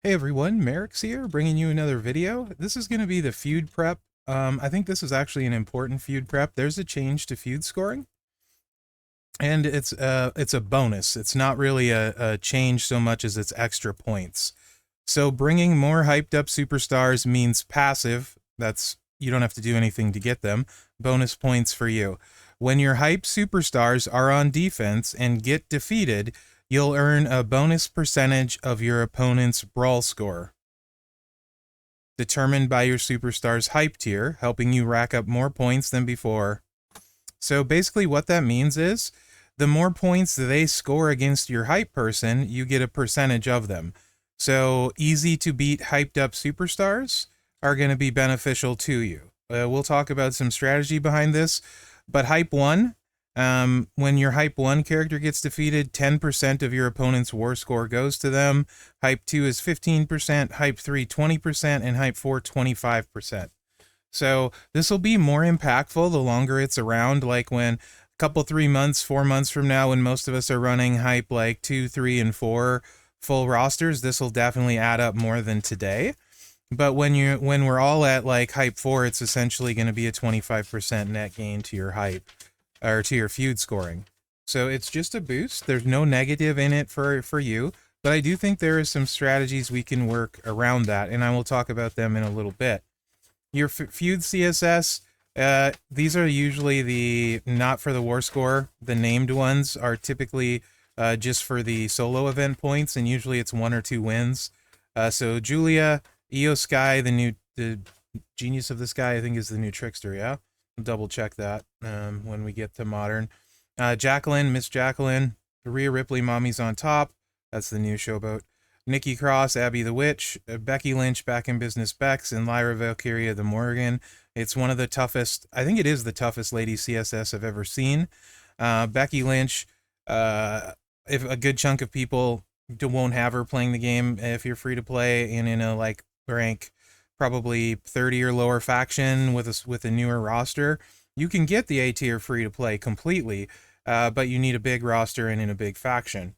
Hey everyone, Mherex here, bringing you another video. This is going to be the feud prep. I think this is actually an important feud prep. There's a change to feud scoring, and it's a bonus. It's not really a change so much as it's extra points. So bringing more hyped up superstars means passive. That's you don't have to do anything to get them. Bonus points for you. When your hyped superstars are on defense and get defeated, you'll earn a bonus percentage of your opponent's brawl score, determined by your superstar's hype tier, helping you rack up more points than before. So basically what that means is the more points they score against your hype person, you get a percentage of them. So easy to beat hyped up superstars are going to be beneficial to you. We'll talk about some strategy behind this, but hype 1, when your hype 1 character gets defeated, 10% of your opponent's war score goes to them. Hype 2 is 15%, hype 3 20%, and hype 4 25%. So this will be more impactful the longer it's around, like when a couple 3 months, 4 months from now, when most of us are running hype like 2, 3, and 4 full rosters, this will definitely add up more than today. But when we're all at like hype 4, it's essentially going to be a 25% net gain to your hype or to your feud scoring. So it's just a boost. There's no negative in it for you, but I do think there are some strategies we can work around that, and I will talk about them in a little bit. Your feud CSS, these are usually the not for the war score. The named ones are typically just for the solo event points, and usually it's 1 or 2 wins. So Julia, EO Sky, the genius of this guy, I think, is the new trickster. Yeah, I'll double check that when we get to modern. Jacqueline, Miss Jacqueline, Rhea Ripley, Mommy's on top. That's the new showboat. Nikki Cross, Abby the Witch, Becky Lynch, Back in Business Bex, and Lyra Valkyria the Morgan. It's one of the toughest, I think it is the toughest lady CSS I've ever seen. Becky Lynch, if a good chunk of people won't have her playing the game if you're free to play and in a like rank probably 30 or lower faction with a newer roster, you can get the A tier free to play completely, but you need a big roster and in a big faction,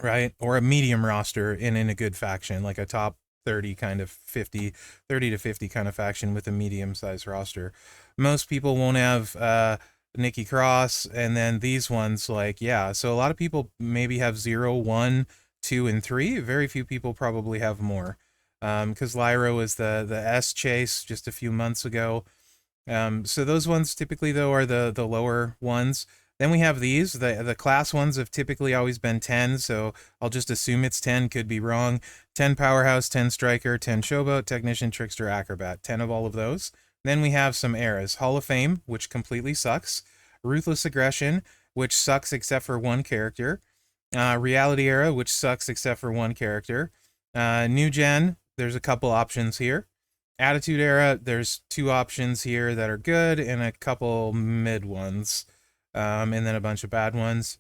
right? Or a medium roster and in a good faction, like a top 30 kind of 30 to 50 kind of faction with a medium sized roster. Most people won't have Nikki Cross, and then these ones, like, yeah. So a lot of people maybe have 0, 1, 2, and 3. Very few people probably have more. Because Lyra was the S chase just a few months ago. So those ones typically though are the lower ones. Then we have these. The class ones have typically always been 10, so I'll just assume it's 10, could be wrong. 10 Powerhouse, 10 Striker, 10 Showboat, Technician, Trickster, Acrobat. 10 of all of those. Then we have some eras. Hall of Fame, which completely sucks. Ruthless Aggression, which sucks except for one character. Reality Era, which sucks except for one character. New Gen, there's a couple options here. Attitude Era, there's 2 options here that are good and a couple mid ones, and then a bunch of bad ones.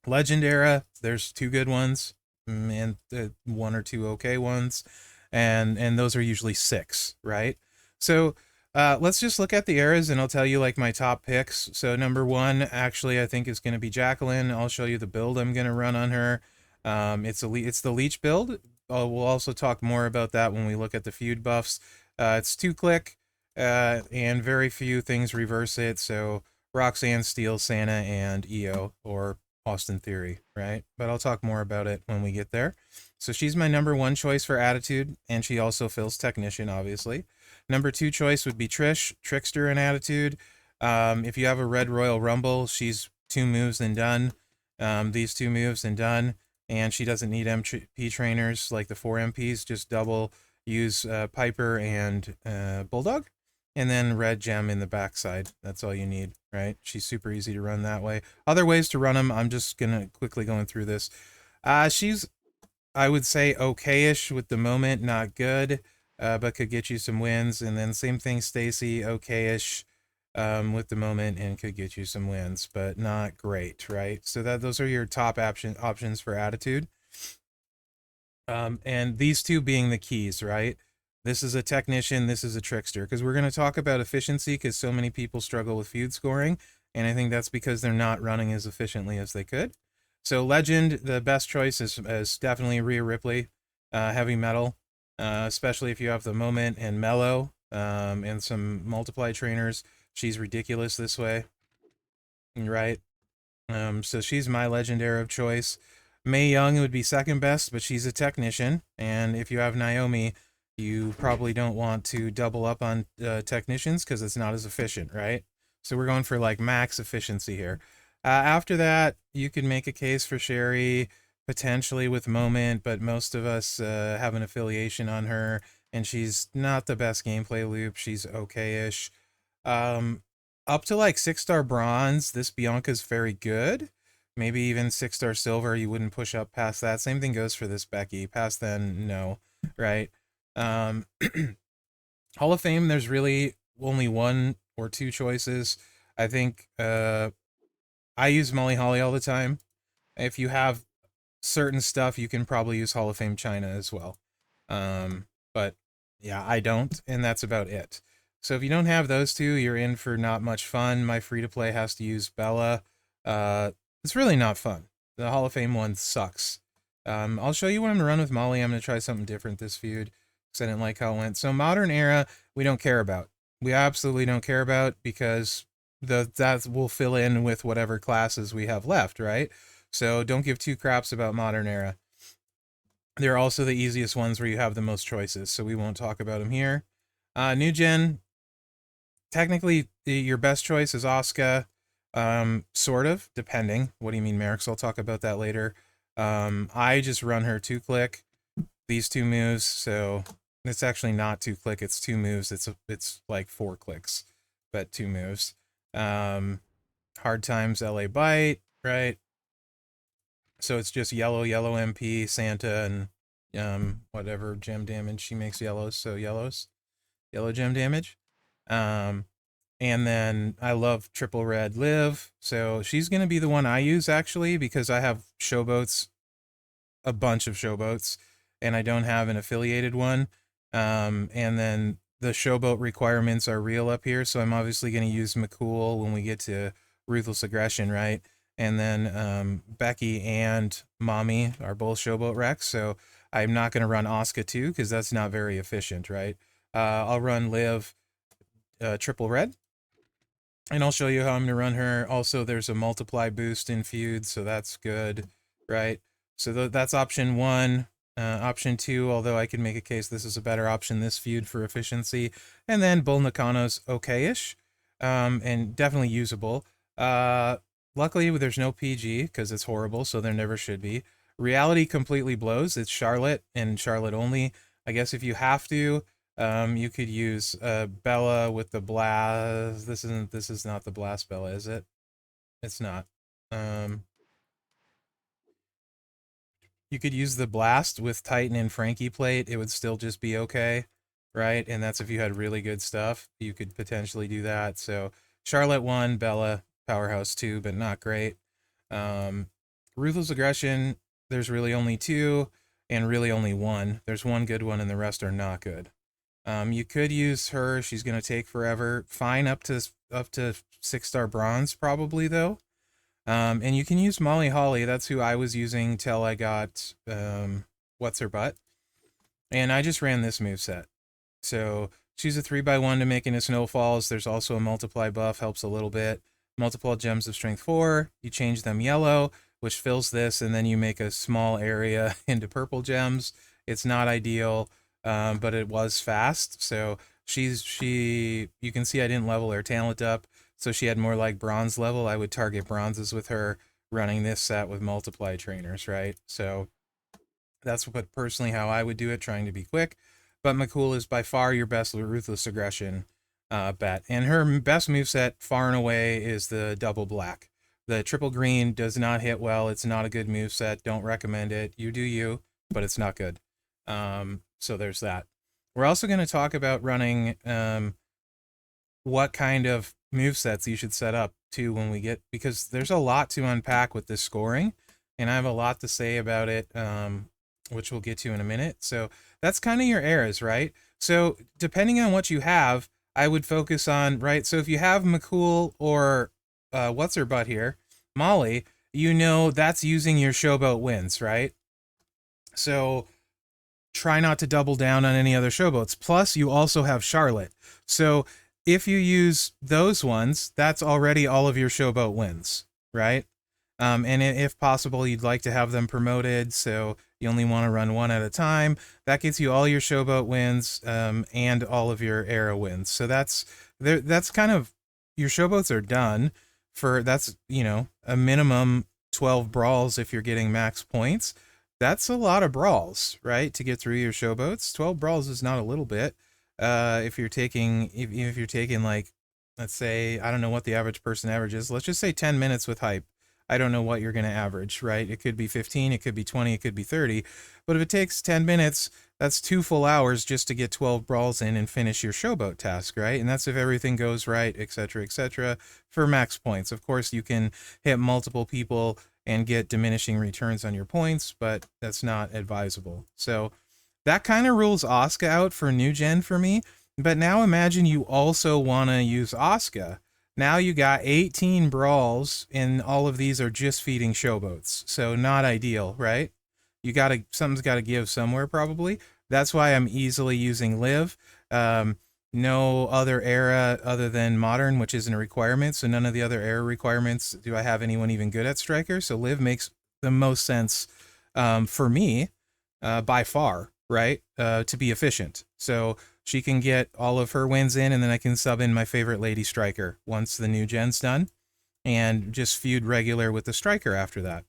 Legend Era, there's 2 good ones and 1 or 2 okay ones, and those are usually 6, right? So let's just look at the eras and I'll tell you like my top picks. So number 1 actually I think is going to be Jacqueline. I'll show you the build I'm going to run on her. It's the leech build. We'll also talk more about that when we look at the feud buffs. It's 2-click, and very few things reverse it. So Roxanne, Steel, Santa, and EO, or Austin Theory, right? But I'll talk more about it when we get there. So she's my number 1 choice for Attitude, and she also fills Technician, obviously. Number 2 choice would be Trish, Trickster and Attitude. If you have a Red Royal Rumble, she's 2 moves and done. These 2 moves and done. And she doesn't need MP trainers like the 4 MPs, just double use Piper and Bulldog, and then red gem in the backside. That's all you need, right? She's super easy to run that way. Other ways to run them, I'm just gonna quickly going through this. She's, I would say, okay-ish with the moment, not good, but could get you some wins. And then same thing, Stacy, okay-ish with the moment and could get you some wins, but not great, right? So those are your top options for Attitude. And these 2 being the keys, right? This is a Technician, this is a Trickster, because we're going to talk about efficiency because so many people struggle with feud scoring, and I think that's because they're not running as efficiently as they could. So Legend, the best choice is definitely Rhea Ripley. heavy metal, especially if you have the moment and mellow and some multiply trainers. She's ridiculous this way, right? So she's my legendary of choice. Mae Young would be second best, but she's a technician, and if you have Naomi, you probably don't want to double up on technicians because it's not as efficient, right? So we're going for like max efficiency here. After that, you could make a case for Sherry, potentially with Moment, but most of us have an affiliation on her, and she's not the best gameplay loop. She's okay-ish. Um, Up to like 6-star bronze, this Bianca's very good. Maybe even 6-star silver, you wouldn't push up past that. Same thing goes for this Becky. Past then, no, right? Um, Hall of Fame, there's really only one or two choices. I think I use Molly Holly all the time. If you have certain stuff, you can probably use Hall of Fame China as well. But yeah, I don't, and that's about it. So if you don't have those two, you're in for not much fun. My free-to-play has to use Bella. It's really not fun. The Hall of Fame one sucks. I'll show you what I'm going to run with Molly. I'm going to try something different this feud because I didn't like how it went. So Modern Era, we don't care about. We absolutely don't care about because that will fill in with whatever classes we have left, right? So don't give two craps about Modern Era. They're also the easiest ones where you have the most choices, so we won't talk about them here. New Gen, technically your best choice is Asuka, sort of, depending. What do you mean, Mherex? I'll talk about that later. I just run her 2-click, these 2 moves, so it's actually not 2-click, it's 2 moves. It's like 4 clicks, but 2 moves. Hard Times, LA Bite, right? So it's just yellow MP, Santa, and whatever gem damage she makes yellows, so yellow gem damage. And then I love triple red Liv, so she's gonna be the one I use actually because I have showboats, a bunch of showboats, and I don't have an affiliated one. And then the showboat requirements are real up here, so I'm obviously gonna use MCool when we get to Ruthless Aggression, right? And then Becky and Mommy are both showboat wrecks, so I'm not going to run Asuka too because that's not very efficient, right? I'll run Liv triple red, and I'll show you how I'm going to run her. Also, there's a multiply boost in Feud, so that's good, right? So that's option 1. Option 2, although I could make a case this is a better option, this Feud for efficiency. And then Bull Nakano's okay-ish, and definitely usable. Luckily, there's no PG because it's horrible, so there never should be. Reality completely blows. It's Charlotte and Charlotte only. I guess if you have to, you could use Bella with the blast. This is not the blast Bella, is it? It's not. You could use the blast with Titan and Frankie plate. It would still just be okay, right? And that's if you had really good stuff. You could potentially do that. So Charlotte 1, Bella powerhouse 2, but not great. Ruthless Aggression, there's really only 2 and really only 1. There's one good one and the rest are not good. You could use her. She's going to take forever. Fine up to 6-star bronze probably though. And you can use Molly Holly. That's who I was using till I got what's her butt. And I just ran this moveset. So she's a 3x1 to make into snowfalls. There's also a multiply buff, helps a little bit. Multiple gems of strength 4. You change them yellow, which fills this, and then you make a small area into purple gems. It's not ideal, but it was fast. So you can see I didn't level her talent up. So she had more like bronze level. I would target bronzes with her running this set with multiply trainers, right? So that's what personally how I would do it, trying to be quick. But MCool is by far your best Ruthless Aggression bet. And her best moveset far and away is the double black. The triple green does not hit well. It's not a good moveset. Don't recommend it. You do you, but it's not good. So there's that. We're also going to talk about running what kind of movesets you should set up too when we get, because there's a lot to unpack with this scoring, and I have a lot to say about it, which we'll get to in a minute. So that's kind of your eras, right? So depending on what you have, I would focus on, right? So if you have MCool or what's her butt here, Molly, you know that's using your showboat wins, right? So try not to double down on any other showboats. Plus, you also have Charlotte. So if you use those ones, that's already all of your showboat wins, right? And if possible, you'd like to have them promoted, so you only want to run one at a time. That gets you all your showboat wins and all of your era wins. So that's kind of, your showboats are done for, that's, you know, a minimum 12 brawls if you're getting max points. That's a lot of brawls, right, to get through your showboats. 12 brawls is not a little bit. If you're taking like, let's say, I don't know what the average person averages. Let's just say 10 minutes with hype. I don't know what you're going to average, right? It could be 15, it could be 20, it could be 30. But if it takes 10 minutes, that's 2 full hours just to get 12 brawls in and finish your showboat task, right? And that's if everything goes right, etc., for max points. Of course, you can hit multiple people and get diminishing returns on your points, but that's not advisable. So that kind of rules Asuka out for new gen for me. But now imagine you also want to use Asuka. Now you got 18 brawls, and all of these are just feeding showboats. So not ideal, right? Something's gotta give somewhere probably. That's why I'm easily using Liv. No other era other than modern, which isn't a requirement. So none of the other era requirements do I have anyone even good at striker. So Liv makes the most sense for me by far, right? To be efficient. So she can get all of her wins in, and then I can sub in my favorite lady striker once the new gen's done, and just feud regular with the striker after that.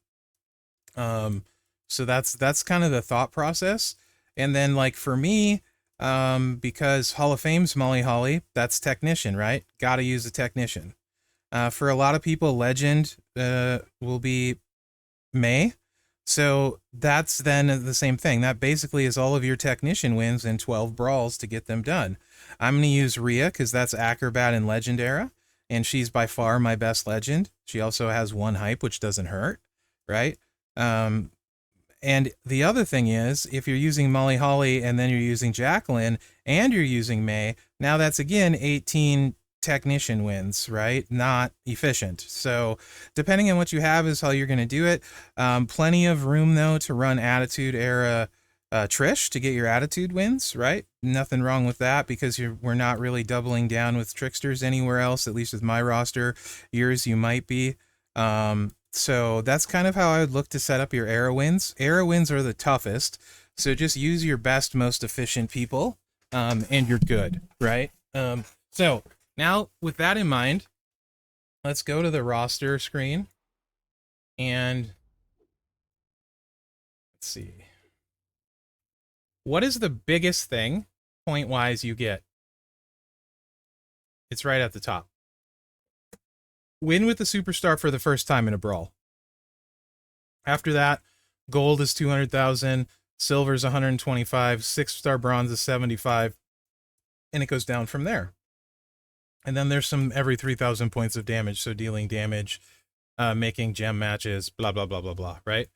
So that's kind of the thought process. And then, like, for me, because Hall of Fame's Molly Holly, that's technician, right? Gotta use a technician. For a lot of people, legend will be May. So that's then the same thing. That basically is all of your technician wins and 12 brawls to get them done. I'm going to use Rhea because that's Acrobat and Legend era, and she's by far my best legend. She also has 1 hype, which doesn't hurt, right? And the other thing is, if you're using Molly Holly and then you're using Jacqueline and you're using May, now that's again 18 technician wins, right? Not efficient. So depending on what you have is how you're going to do it. Plenty of room though to run attitude era Trish to get your attitude wins, right? Nothing wrong with that, because we're not really doubling down with tricksters anywhere else, at least with my roster. Yours you might be. So that's kind of how I would look to set up your era wins. Era wins are the toughest, so just use your best, most efficient people, and you're good, right? So now, with that in mind, let's go to the roster screen, and let's see. What is the biggest thing, point-wise, you get? It's right at the top. Win with the superstar for the first time in a brawl. After that, gold is 200,000, silver is 125, 6-star bronze is 75, and it goes down from there. And then there's some every 3,000 points of damage, so dealing damage, making gem matches, blah, blah, blah, blah, blah, right?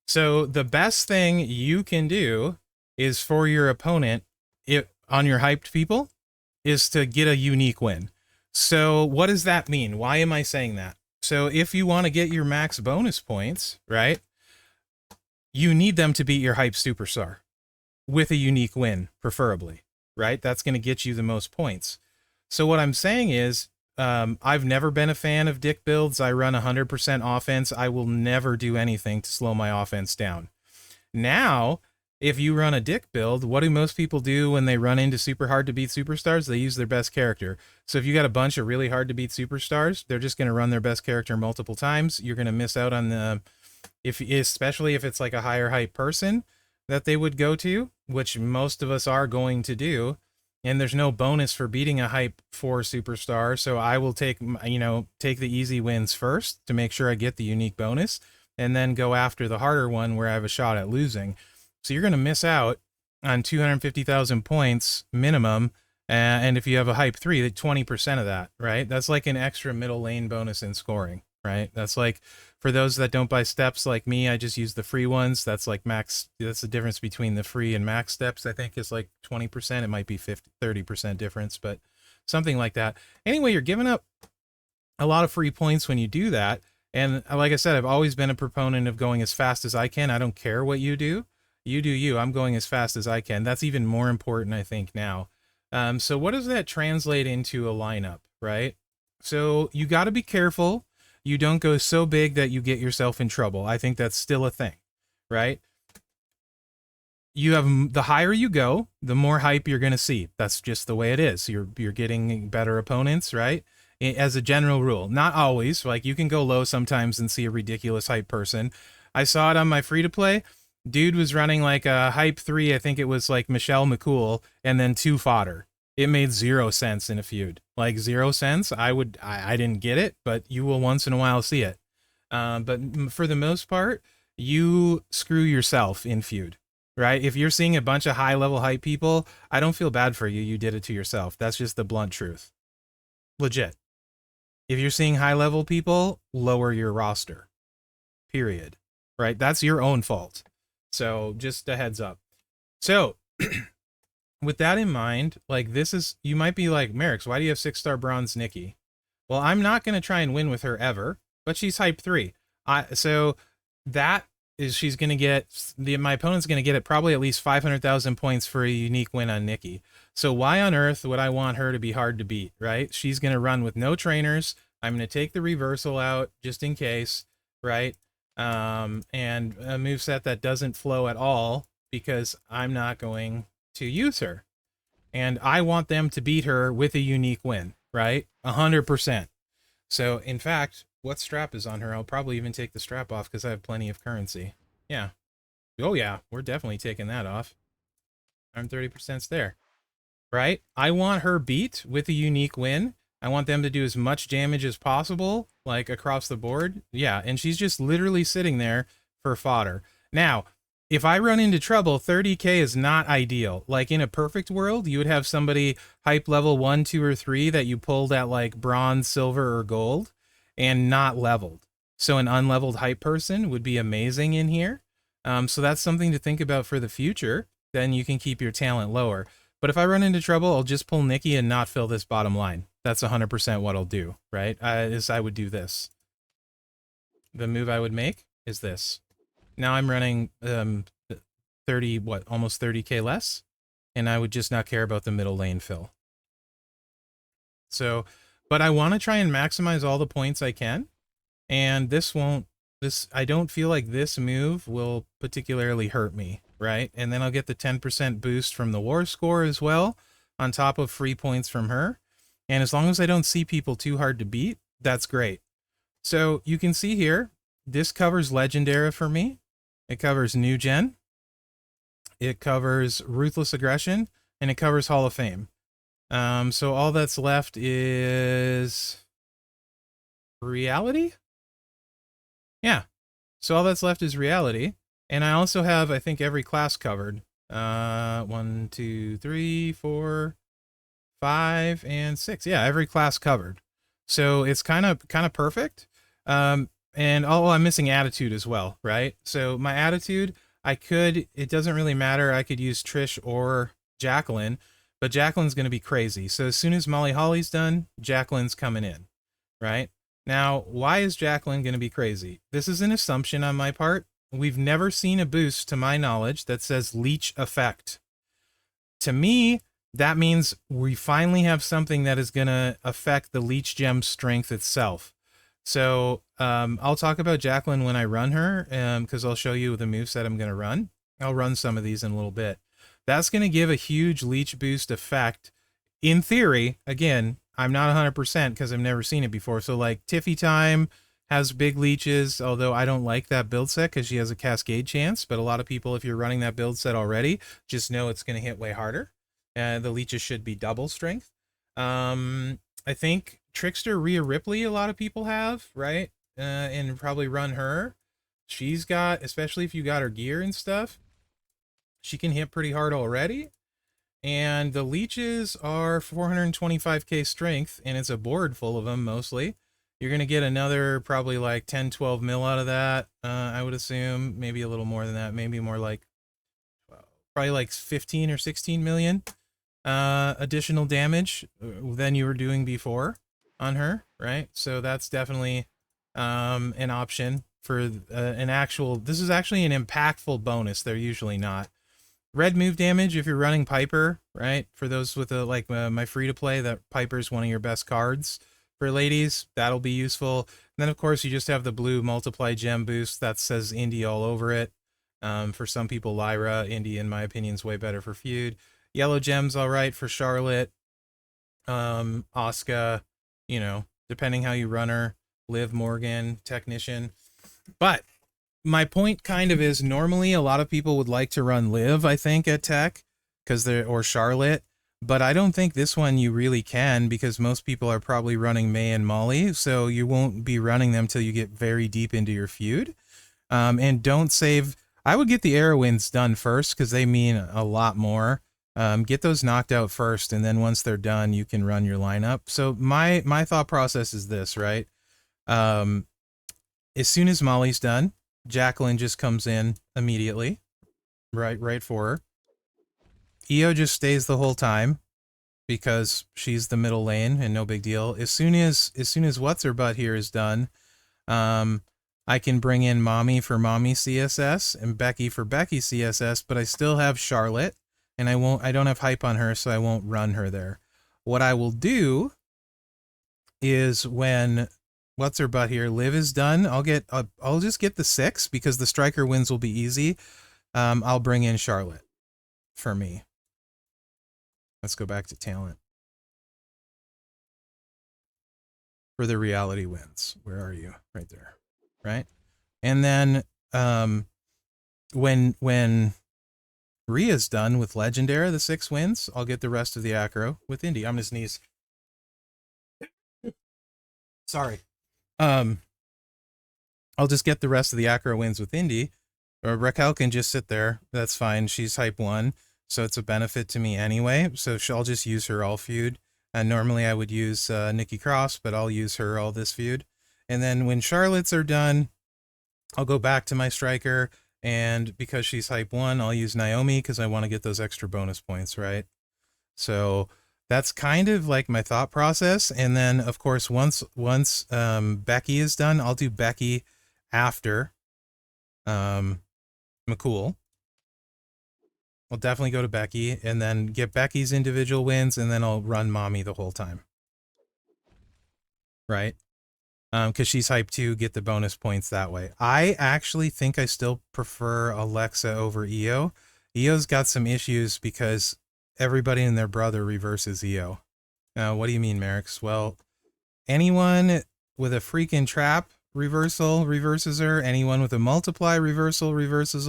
So the best thing you can do is for your opponent, on your hyped people, is to get a unique win. So what does that mean? Why am I saying that? So if you want to get your max bonus points, right, you need them to beat your hype superstar with a unique win, preferably, right? That's going to get you the most points. So what I'm saying is, I've never been a fan of dick builds. I run 100% offense. I will never do anything to slow my offense down. Now, if you run a dick build, what do most people do when they run into super hard to beat superstars? They use their best character. So if you got a bunch of really hard to beat superstars, they're just going to run their best character multiple times. You're going to miss out on especially if it's like a higher hype person that they would go to, which most of us are going to do. And there's no bonus for beating a hype 4 superstar. So I will take the easy wins first to make sure I get the unique bonus, and then go after the harder one where I have a shot at losing. So you're going to miss out on 250,000 points minimum. And if you have a hype 3, 20% of that, right? That's like an extra middle lane bonus in scoring, right? That's like, for those that don't buy steps like me, I just use the free ones. That's like max. That's the difference between the free and max steps. I think is like 20%. It might be 30% difference, but something like that. Anyway, you're giving up a lot of free points when you do that. And like I said, I've always been a proponent of going as fast as I can. I don't care what you do. You do you. I'm going as fast as I can. That's even more important, I think, now. So what does that translate into a lineup, right? So you got to be careful. You don't go so big that you get yourself in trouble. I think that's still a thing, right? You have the higher you go, the more hype you're going to see. That's just the way it is. You're getting better opponents, right? As a general rule, not always. Like you can go low sometimes and see a ridiculous hype person. I saw it on my free to play. Dude was running like a hype 3, I think it was like MCool, and then 2 fodder. It made 0 sense in a feud. Like 0 cents. I didn't get it, but you will once in a while see it. But for the most part, you screw yourself in feud, right? If you're seeing a bunch of high level hype people, I don't feel bad for you. You did it to yourself. That's just the blunt truth. Legit. If you're seeing high level people, lower your roster. Period. Right? That's your own fault. So just a heads up. So with that in mind, like this is, you might be like, Mherex, why do you have 6-star bronze Nikki? Well, I'm not going to try and win with her ever, but she's hype 3. So that is, she's going to get, my opponent's going to get it probably at least 500,000 points for a unique win on Nikki. So why on earth would I want her to be hard to beat, right? She's going to run with no trainers. I'm going to take the reversal out just in case, right? And a moveset that doesn't flow at all because I'm not going to use her. And I want them to beat her with a unique win, right? 100%. So, in fact, what strap is on her? I'll probably even take the strap off because I have plenty of currency. Yeah. Oh, yeah. We're definitely taking that off. I'm 30% there. Right? I want her beat with a unique win. I want them to do as much damage as possible, like across the board. Yeah, and she's just literally sitting there for fodder. Now, if I run into trouble, 30k is not ideal. Like in a perfect world, you would have somebody hype level 1, 2, or 3 that you pulled at like bronze, silver, or gold and not leveled. So an unleveled hype person would be amazing in here. So that's something to think about for the future. Then you can keep your talent lower. But if I run into trouble, I'll just pull Nikki and not fill this bottom line. That's 100% what I'll do, right? I would do this. The move I would make is this. Now I'm running 30, almost 30k less, and I would just not care about the middle lane fill. So, but I want to try and maximize all the points I can, and I don't feel like this move will particularly hurt me, right? And then I'll get the 10% boost from the war score as well, on top of free points from her. And as long as I don't see people too hard to beat, that's great. So you can see here, this covers Legend Era for me. It covers New Gen. It covers Ruthless Aggression, and it covers Hall of Fame. So all that's left is Reality? Yeah. So all that's left is Reality. And I also have, I think, every class covered. 1, 2, 3, 4, 5, and 6. Yeah, every class covered. So it's kind of perfect. And I'm missing Attitude as well, right? So my Attitude, it doesn't really matter. I could use Trish or Jacqueline, but Jacqueline's going to be crazy. So as soon as Molly Holly's done, Jacqueline's coming in, right? Now, why is Jacqueline going to be crazy? This is an assumption on my part. We've never seen a boost, to my knowledge, that says Leech Effect. To me, that means we finally have something that is going to affect the Leech Gem strength itself. So I'll talk about Jacqueline when I run her, because I'll show you the moveset I'm going to run. I'll run some of these in a little bit. That's going to give a huge Leech boost effect. In theory, again, I'm not 100% because I've never seen it before. So like Tiffy Time has big leeches, although I don't like that build set because she has a cascade chance. But a lot of people, if you're running that build set already, just know it's going to hit way harder. The leeches should be double strength. I think Trickster Rhea Ripley, a lot of people have, right? And probably run her. She's got, especially if you got her gear and stuff, she can hit pretty hard already. And the leeches are 425k strength, and it's a board full of them mostly. You're going to get another probably like 10, 12 mil out of that, I would assume. Maybe a little more than that. Maybe more like, probably like 15 or 16 million additional damage than you were doing before on her, right? So that's definitely an option. for an actual. This is actually an impactful bonus. They're usually not. Red move damage if you're running Piper, right? For those with a my free to play, that Piper's one of your best cards. For ladies, that'll be useful. And then of course you just have the blue multiply gem boost that says Indy all over it. For some people, Lyra, Indy in my opinion is way better for Feud. Yellow gem's all right for Charlotte. Asuka, you know, depending how you run her. Liv Morgan, Technician. But my point kind of is normally a lot of people would like to run Liv, I think, at Tech, because they're, or Charlotte, but I don't think this one you really can, because most people are probably running May and Molly, so you won't be running them till you get very deep into your feud. And don't save. I would get the Arrowwinds done first because they mean a lot more. Get those knocked out first, and then once they're done, you can run your lineup. So my thought process is this, right? As soon as Molly's done, Jacqueline just comes in immediately, right for her. Io just stays the whole time because she's the middle lane and no big deal. As soon as what's her butt here is done, I can bring in Mommy for Mommy CSS and Becky for Becky CSS, but I still have Charlotte, and I don't have hype on her, so I won't run her there. What I will do is when what's her butt here, Liv is done, I'll just get the 6 because the striker wins will be easy. I'll bring in Charlotte for me. Let's go back to talent. For the reality wins. Where are you? Right there. Right? And then when Rhea's done with Legendary, the 6 wins, I'll get the rest of the acro with Indy. I'm gonna sneeze. Sorry. I'll just get the rest of the acro wins with Indy. Or Raquel can just sit there. That's fine. She's hype 1, so it's a benefit to me anyway. So I'll just use her all feud. And normally I would use Nikki Cross, but I'll use her all this feud. And then when Charlotte's are done, I'll go back to my striker. And because she's hype 1, I'll use Naomi because I want to get those extra bonus points, right? So that's kind of like my thought process. And then, of course, once Becky is done, I'll do Becky after MCool. I'll definitely go to Becky and then get Becky's individual wins, and then I'll run Mommy the whole time. Right? Because she's hype 2, get the bonus points that way. I actually think I still prefer Alexa over Io. Io's got some issues because everybody and their brother reverses Io. What do you mean, Mherex? Well, anyone with a freaking trap reversal reverses her. Anyone with a multiply reversal reverses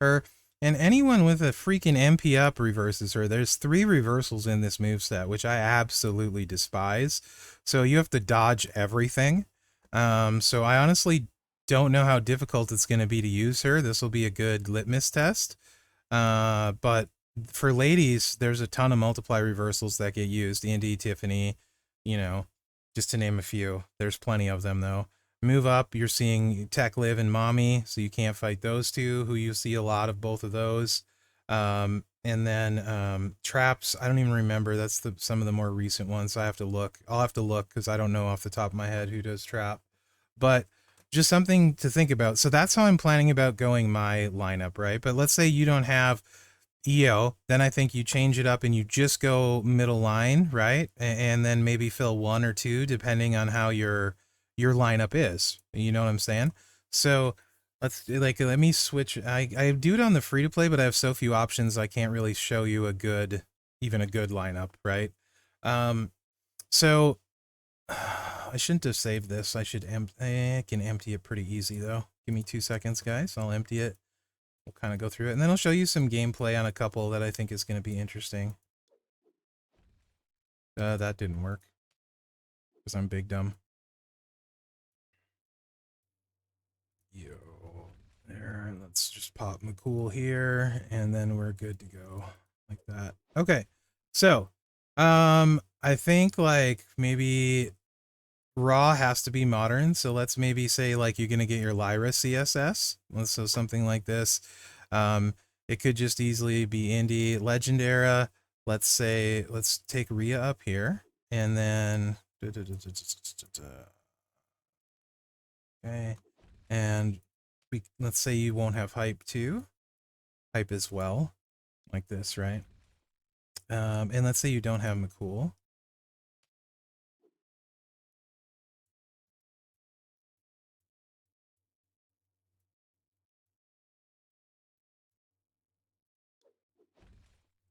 her. And anyone with a freaking MP up reverses her. There's 3 reversals in this moveset, which I absolutely despise. So you have to dodge everything. So I honestly don't know how difficult it's going to be to use her. This will be a good litmus test. But for ladies, there's a ton of multiply reversals that get used. Indy, Tiffany, you know, just to name a few. There's plenty of them, though. Move up, you're seeing Tech, Liv, and Mommy, so you can't fight those two, who you see a lot of both of those. And then traps, I don't even remember. That's some of the more recent ones. I have to look. I'll have to look because I don't know off the top of my head who does trap. But just something to think about. So that's how I'm planning about going my lineup, right? But let's say you don't have EO, then I think you change it up and you just go middle line, right? And then maybe fill 1 or 2 depending on how your lineup is. You know what I'm saying? So let me switch. I do it on the free to play, but I have so few options I can't really show you even a good lineup, right? So I shouldn't have saved this. I can empty it pretty easy though. Give me 2 seconds, guys. I'll empty it. We'll kind of go through it, and then I'll show you some gameplay on a couple that I think is going to be interesting. That didn't work because I'm big dumb. Yo, there. Let's just pop MCool here, and then we're good to go like that. Okay, so I think like maybe Raw has to be modern, so let's maybe say like you're gonna get your Lyra CSS. So something like this. It could just easily be Indy Legendary. Let's take Rhea up here, and then okay, And let's say you won't have hype too. Hype as well, like this, right? And let's say you don't have MCool.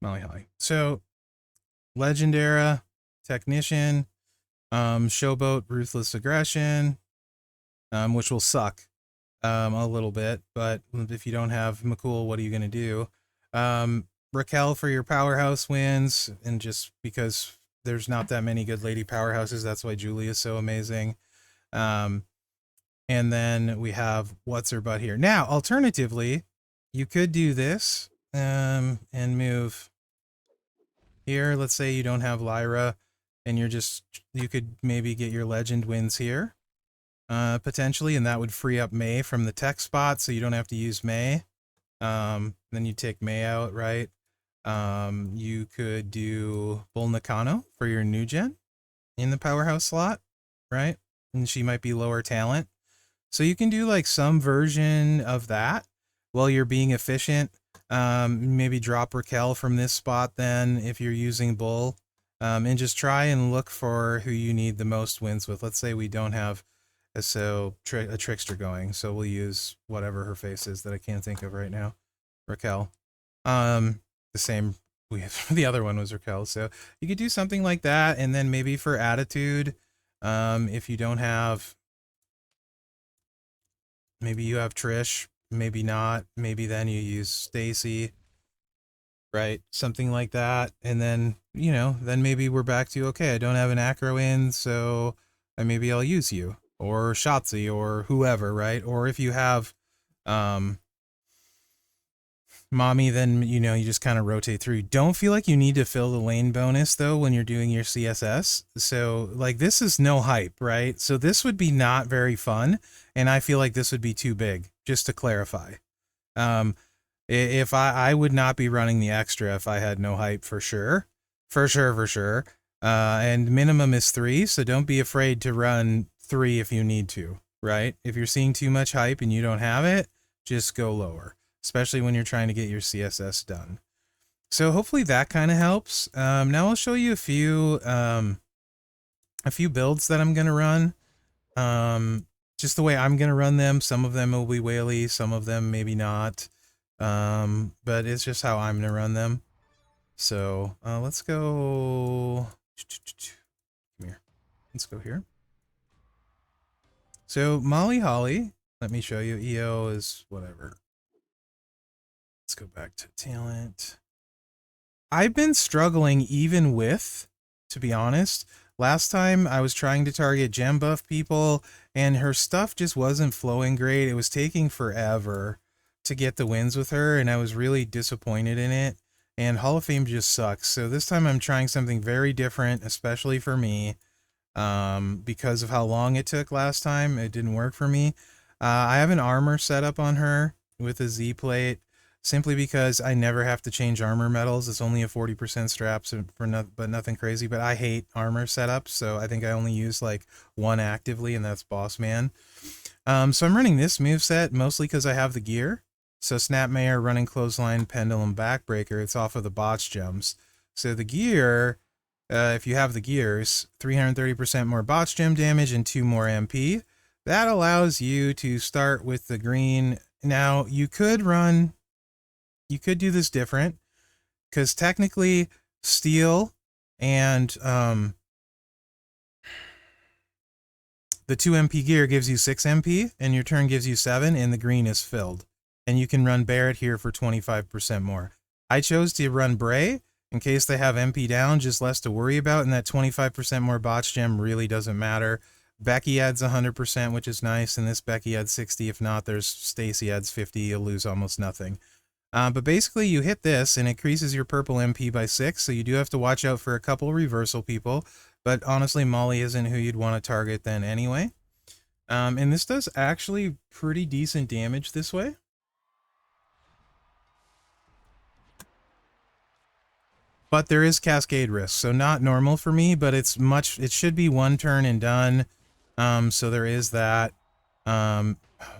Molly Holly. So Legend Era, Technician, Showboat, Ruthless Aggression, which will suck a little bit, but if you don't have MCool, what are you going to do? Raquel for your powerhouse wins, and just because there's not that many good lady powerhouses, that's why Julie is so amazing. And then we have What's Her Butt here. Now, alternatively, you could do this and move here. Let's say you don't have Lyra, and you could maybe get your legend wins here. Potentially, and that would free up May from the tech spot, so you don't have to use May. Then you take May out, right? You could do Bull Nakano for your new gen in the powerhouse slot, right? And she might be lower talent. So you can do like some version of that while you're being efficient. Maybe drop Raquel from this spot then if you're using Bull. And just try and look for who you need the most wins with. Let's say we don't have a trickster going, so we'll use whatever her face is that I can't think of right now. Raquel. The same, the other one was Raquel. So you could do something like that, and then maybe for attitude, if you don't have, maybe you have Trish, maybe not, maybe then you use Stacy, right? Something like that. And then, then maybe we're back to, okay, I don't have an acro in, so maybe I'll use you, or Shotzi, or whoever, right? Or if you have, Mommy, then, you just kind of rotate through. Don't feel like you need to fill the lane bonus, though, when you're doing your CSS. So, like, this is no hype, right? So this would be not very fun, and I feel like this would be too big, just to clarify. If I would not be running the extra if I had no hype, for sure. For sure. And minimum is 3, so don't be afraid to run 3 if you need to, right? If you're seeing too much hype and you don't have it, just go lower, especially when you're trying to get your CSS done. So hopefully that kind of helps. Now I'll show you a few builds that I'm going to run. Just the way I'm going to run them. Some of them will be whaley, some of them maybe not. But it's just how I'm going to run them. So let's go. Come here. Let's go here. So Molly Holly, let me show you. EO is whatever. Let's go back to talent. I've been struggling even with, to be honest, last time I was trying to target gem buff people and her stuff just wasn't flowing great. It was taking forever to get the wins with her, and I was really disappointed in it. And Hall of Fame just sucks. So this time I'm trying something very different, especially for me, because of how long it took last time. It didn't work for me. I have an armor set up on her with a Z plate, simply because I never have to change armor metals. It's only a 40% strap, but nothing crazy. But I hate armor setups, so I think I only use like one actively, and that's Boss Man. So I'm running this moveset mostly because I have the gear. So Snapmare, Running Clothesline, Pendulum, Backbreaker, it's off of the botch gems. So the gear, if you have the gears, 330% more botch gem damage and 2 more MP. That allows you to start with the green. Now, you could do this different, because technically steel and the 2 MP gear gives you 6 MP, and your turn gives you 7, and the green is filled. And you can run Barrett here for 25% more. I chose to run Bray in case they have MP down, just less to worry about, and that 25% more botch gem really doesn't matter. Becky adds 100%, which is nice, and this Becky adds 60. If not, there's Stacy adds 50. You'll lose almost nothing. But basically, you hit this, and it increases your purple MP by 6, so you do have to watch out for a couple reversal people. But honestly, Molly isn't who you'd want to target then anyway. And this does actually pretty decent damage this way. But there is cascade risk, so not normal for me, but it should be 1 turn and done. So there is that.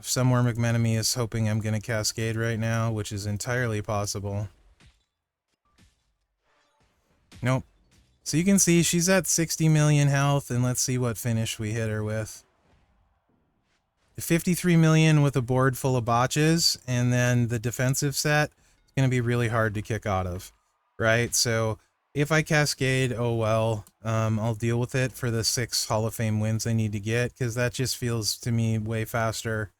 Somewhere McMenemy is hoping I'm going to cascade right now, which is entirely possible. Nope. So you can see she's at 60 million health, and let's see what finish we hit her with. 53 million with a board full of botches, and then the defensive set is going to be really hard to kick out of, right? So if I cascade, oh well, I'll deal with it for the 6 Hall of Fame wins I need to get, because that just feels to me way faster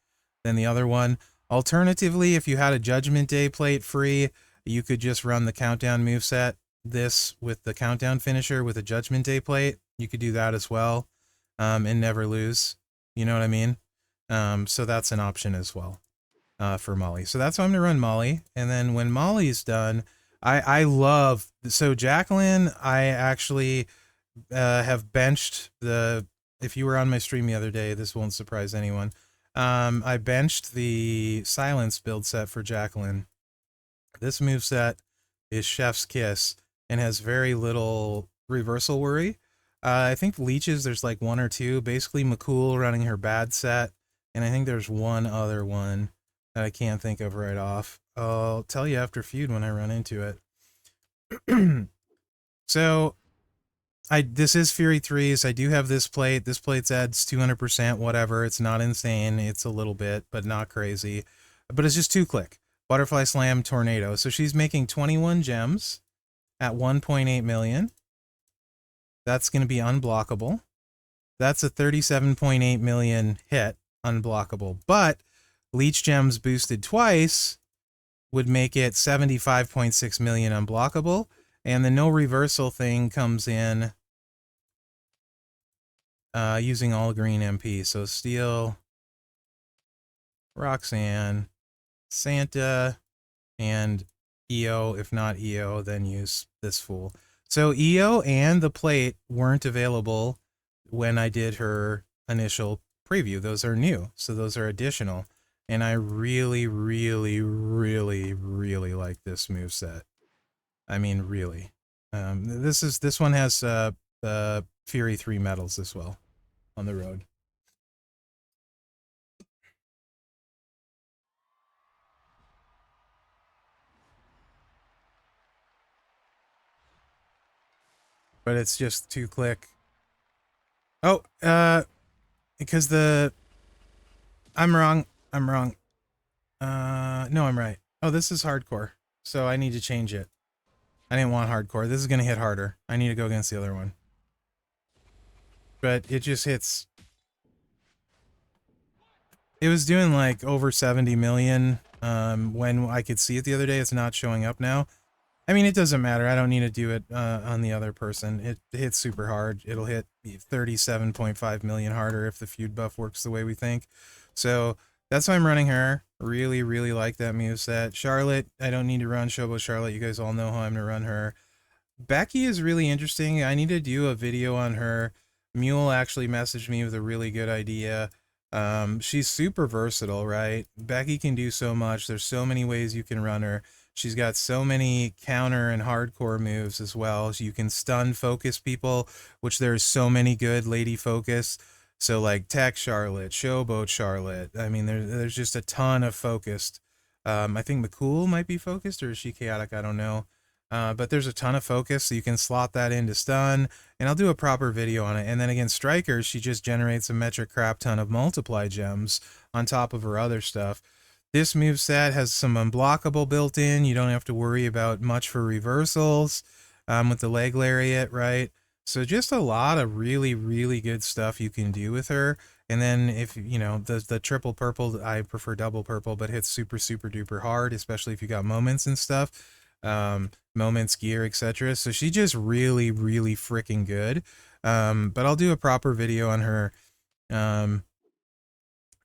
than the other one. Alternatively, if you had a Judgment Day plate free, you could just run the countdown moveset, this with the countdown finisher with a Judgment Day plate. You could do that as well, and never lose. You know what I mean? So that's an option as well for Molly. So that's why I'm going to run Molly. And then when Molly's done, I love... So Jacqueline, I actually have benched the... If you were on my stream the other day, this won't surprise anyone. I benched the Silence build set for Jacqueline. This moveset is Chef's Kiss and has very little reversal worry. I think leeches, there's like 1 or 2. Basically, MCool running her bad set. And I think there's one other one that I can't think of right off. I'll tell you after Feud when I run into it. So, this is Fury 3s. I do have this plate. This plate adds 200%, whatever. It's not insane. It's a little bit, but not crazy. But it's just 2-click. Butterfly Slam, Tornado. So she's making 21 gems at 1.8 million. That's going to be unblockable. That's a 37.8 million hit. Unblockable, but leech gems boosted twice would make it 75.6 million unblockable, and the no reversal thing comes in using all green MP. So Steel, Roxanne, Santa, and EO. If not EO, then use this fool. So EO and the plate weren't available when I did her initial preview. Those are new, so those are additional, and I really, really, really, really like this moveset. I mean, really. This one has Fury 3 medals as well on the road. But it's just 2-click. Oh, because I'm wrong. No, I'm right. Oh, this is hardcore. So I need to change it. I didn't want hardcore. This is going to hit harder. I need to go against the other one. But it just hits... It was doing like over 70 million when I could see it the other day. It's not showing up now. I mean, it doesn't matter. I don't need to do it on the other person. It hits super hard. It'll hit 37.5 million harder if the feud buff works the way we think. So that's why I'm running her. Really, really like that moveset. Charlotte, I don't need to run Showboat Charlotte. You guys all know how I'm going to run her. Becky is really interesting. I need to do a video on her. Mule actually messaged me with a really good idea. She's super versatile, right? Becky can do so much. There's so many ways you can run her. She's got so many counter and hardcore moves as well. You can stun focus people, which there's so many good lady focus. So like Tech Charlotte, Showboat Charlotte. I mean, there's just a ton of focused. I think MCool might be focused, or is she chaotic? I don't know. But there's a ton of focus, so you can slot that into stun, and I'll do a proper video on it. And then again, Strikers, she just generates a metric crap ton of multiply gems on top of her other stuff. This moveset has some unblockable built in. You don't have to worry about much for reversals with the leg lariat, right? So just a lot of really, really good stuff you can do with her. And then if, you know, the triple purple, I prefer double purple, but hits super, super duper hard, especially if you got moments and stuff. Moments, gear, etc. So she's just really, really freaking good. But I'll do a proper video on her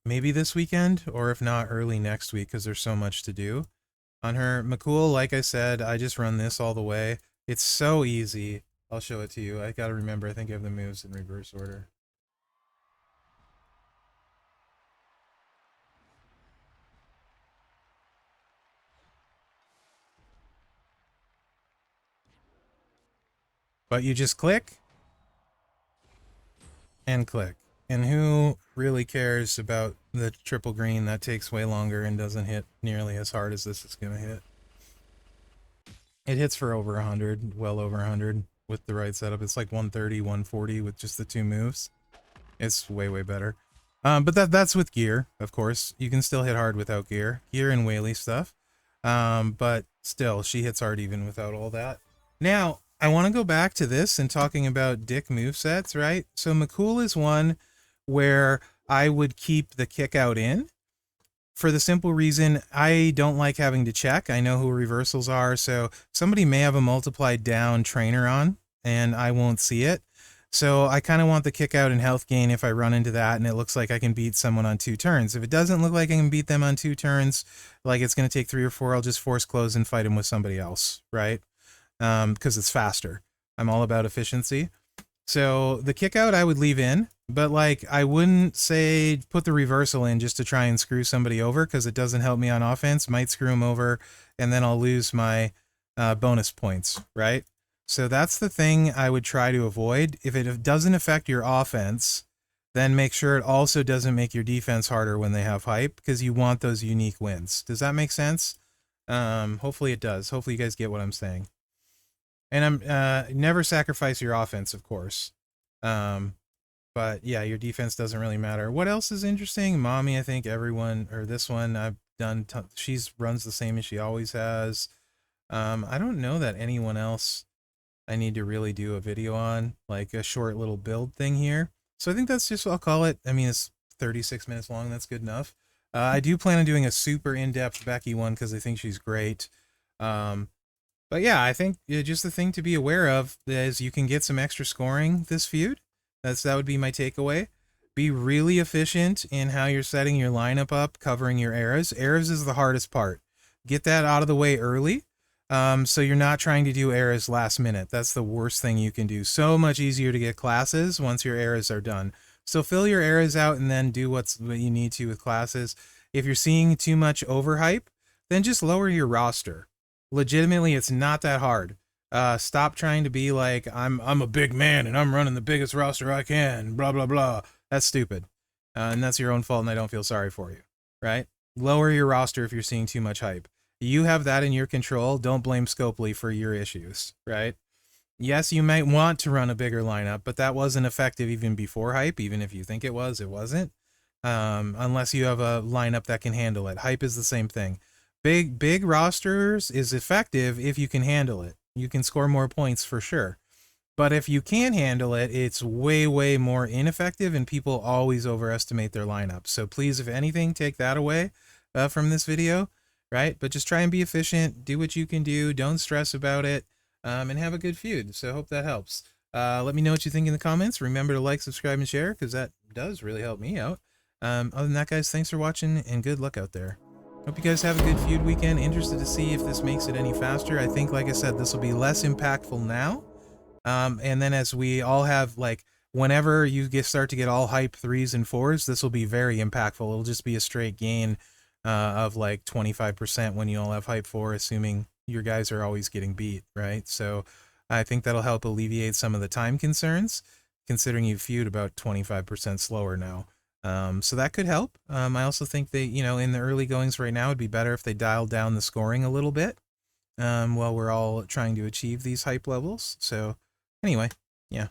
maybe this weekend, or if not, early next week, because there's so much to do on her. MCool, like I said, I just run this all the way. It's so easy. I'll show it to you. I gotta remember, I think I have the moves in reverse order. But you just click and click. And who really cares about the triple green? That takes way longer and doesn't hit nearly as hard as this is going to hit. It hits for over 100, well over 100 with the right setup. It's like 130, 140 with just the 2 moves. It's way, way better. But that's with gear, of course. You can still hit hard without gear. Gear and whaley stuff. But still, she hits hard even without all that. Now, I want to go back to this and talking about dick movesets, right? So MCool is one where I would keep the kick out in for the simple reason I don't like having to check. I know who reversals are, so somebody may have a multiplied down trainer on and I won't see it. So I kind of want the kick out and health gain if I run into that and it looks like I can beat someone on 2 turns. If it doesn't look like I can beat them on 2 turns, like it's going to take 3 or 4, I'll just force close and fight him with somebody else, right? Because it's faster. I'm all about efficiency. So the kick out I would leave in, but like I wouldn't say put the reversal in just to try and screw somebody over because it doesn't help me on offense. Might screw him over and then I'll lose my bonus points, right? So that's the thing I would try to avoid. If it doesn't affect your offense, then make sure it also doesn't make your defense harder when they have hype because you want those unique wins. Does that make sense? Hopefully it does. Hopefully you guys get what I'm saying. And I'm never sacrifice your offense, of course. But yeah, your defense doesn't really matter. What else is interesting? Mommy, I think everyone, or this one I've done, she's runs the same as she always has. I don't know that anyone else I need to really do a video on, like a short little build thing here. So I think that's just what I'll call it. I mean, it's 36 minutes long. That's good enough. I do plan on doing a super in-depth Becky one because I think she's great. But yeah, I think just the thing to be aware of is you can get some extra scoring this feud. That would be my takeaway. Be really efficient in how you're setting your lineup up, covering your eras. Eras is the hardest part. Get that out of the way early. So you're not trying to do eras last minute. That's the worst thing you can do. So much easier to get classes once your eras are done. So fill your eras out and then do what you need to with classes. If you're seeing too much overhype, then just lower your roster. Legitimately, it's not that hard. Stop trying to be like, I'm a big man and I'm running the biggest roster I can, blah, blah, blah. That's stupid. And that's your own fault and I don't feel sorry for you, right? Lower your roster if you're seeing too much hype. You have that in your control. Don't blame Scopely for your issues, right? Yes, you might want to run a bigger lineup, but that wasn't effective even before hype. Even if you think it was, it wasn't. Unless you have a lineup that can handle it. Hype is the same thing. Big rosters is effective if you can handle it. You can score more points for sure. But if you can't handle it, it's way, way more ineffective and people always overestimate their lineup. So please, if anything, take that away from this video. Right? But just try and be efficient, do what you can do, don't stress about it, and have a good feud. So I hope that helps. Let me know what you think in the comments. Remember to like, subscribe, and share, because that does really help me out. Other than that, guys, thanks for watching, and good luck out there. Hope you guys have a good feud weekend. Interested to see if this makes it any faster. I think, like I said, this will be less impactful now. And then as we all have, like, whenever you start to get all hype 3s and 4s, this will be very impactful. It'll just be a straight gain of like 25% when you all have hype 4, assuming your guys are always getting beat, right? So I think that'll help alleviate some of the time concerns, considering you feud about 25% slower now. So that could help. I also think they, in the early goings right now, it'd be better if they dialed down the scoring a little bit while we're all trying to achieve these hype levels. So anyway, yeah.